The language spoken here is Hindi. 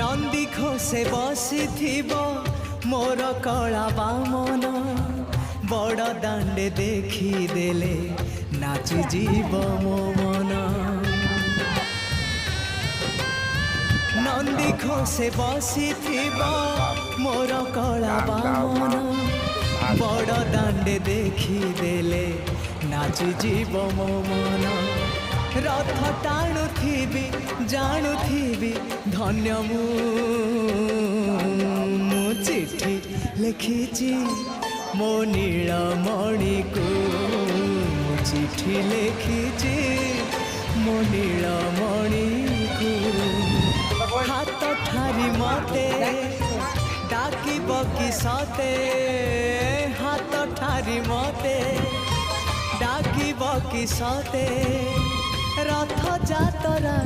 नंदी घोषे बसी मोर कला बामन बड़ दांडे देखी देले नाची जीव मो मन। नंदी घोषे बसी मोर कला बामन बड़ दांडे देखी देले नाची जीव मो मन। रथ टाणुथिबी जाणुथिबी धन्य मु चिठी लिखिची मो नीलमणि को मु चिठी लिखिची मो नीलमणि को। हाथ ठारी मते डाकिब कि सते हाथ ठारी मते डाकिब कि सते रथ जातरा।